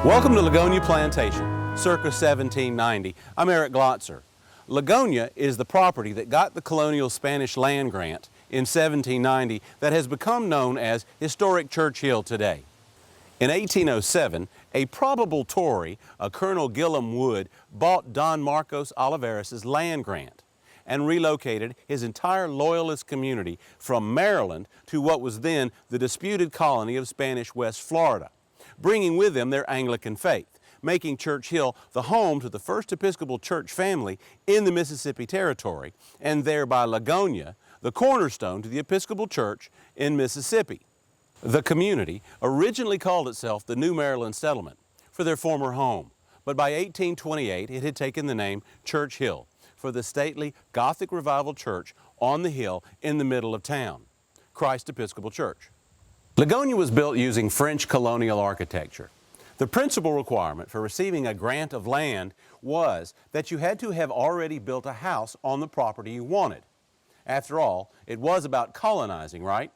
Welcome to Lagonia Plantation, circa 1790. I'm Eric Glatzer. Lagonia is the property that got the colonial Spanish land grant in 1790 that has become known as historic Church Hill today. In 1807, a probable Tory, a Colonel Gillum Wood, bought Don Marcos Olivares' land grant and relocated his entire Loyalist community from Maryland to what was then the disputed colony of Spanish West Florida, bringing with them their Anglican faith, making Church Hill the home to the first Episcopal church family in the Mississippi Territory, and thereby Lagonia, the cornerstone to the Episcopal Church in Mississippi. The community originally called itself the New Maryland Settlement for their former home, but by 1828 it had taken the name Church Hill for the stately Gothic Revival church on the hill in the middle of town, Christ Episcopal Church. Lagonia was built using French colonial architecture. The principal requirement for receiving a grant of land was that you had to have already built a house on the property you wanted. After all, it was about colonizing, right?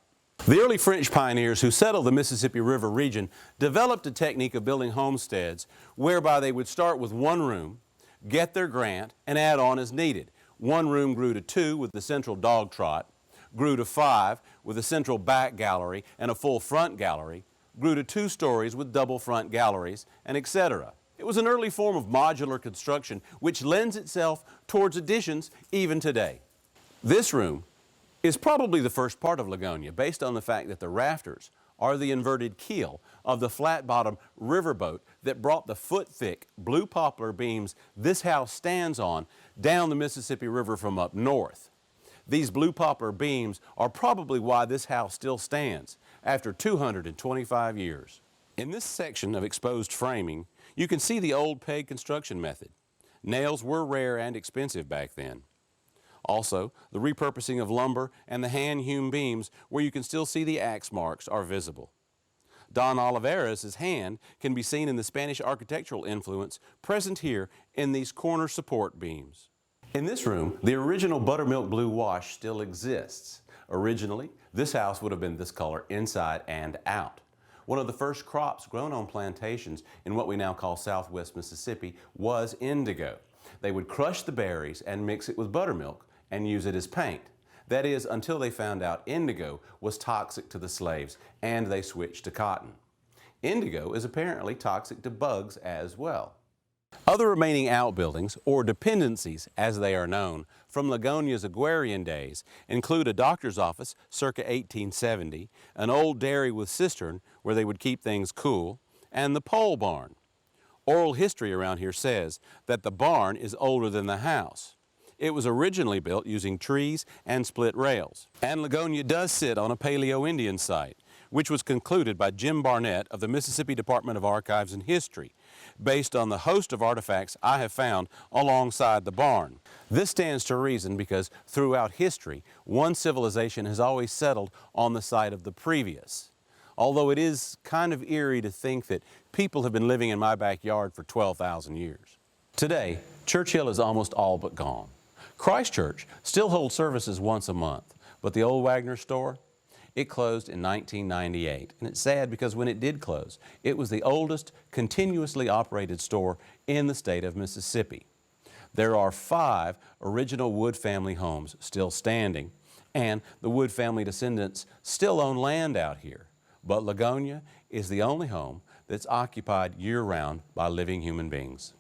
The early French pioneers who settled the Mississippi River region developed a technique of building homesteads whereby they would start with one room, get their grant, and add on as needed. One room grew to 2 with the central dog trot, grew to 5 with a central back gallery and a full front gallery, grew to 2 stories with double front galleries, and etc. It was an early form of modular construction which lends itself towards additions even today. This room is probably the first part of Lagonia based on the fact that the rafters are the inverted keel of the flat-bottom riverboat that brought the foot-thick blue poplar beams this house stands on down the Mississippi River from up north. These blue poplar beams are probably why this house still stands after 225 years. In this section of exposed framing, you can see the old peg construction method. Nails were rare and expensive back then. Also, the repurposing of lumber and the hand-hewn beams where you can still see the axe marks are visible. Don Olivares' hand can be seen in the Spanish architectural influence present here in these corner support beams. In this room, the original buttermilk blue wash still exists. Originally, this house would have been this color inside and out. One of the first crops grown on plantations in what we now call Southwest Mississippi was indigo. They would crush the berries and mix it with buttermilk and use it as paint. That is, until they found out indigo was toxic to the slaves and they switched to cotton. Indigo is apparently toxic to bugs as well. Other remaining outbuildings, or dependencies as they are known, from Lagonia's agrarian days include a doctor's office circa 1870, an old dairy with cistern where they would keep things cool, and the pole barn. Oral history around here says that the barn is older than the house. It was originally built using trees and split rails. And Lagonia does sit on a Paleo-Indian site, which was concluded by Jim Barnett of the Mississippi Department of Archives and History, based on the host of artifacts I have found alongside the barn. This stands to reason because throughout history, one civilization has always settled on the site of the previous. Although it is kind of eerie to think that people have been living in my backyard for 12,000 years. Today, Church Hill is almost all but gone. Christ Church still holds services once a month, but the old Wagner store, it closed in 1998, and it's sad because when it did close, it was the oldest continuously operated store in the state of Mississippi. There are 5 original Wood family homes still standing, and the Wood family descendants still own land out here. But Lagonia is the only home that's occupied year-round by living human beings.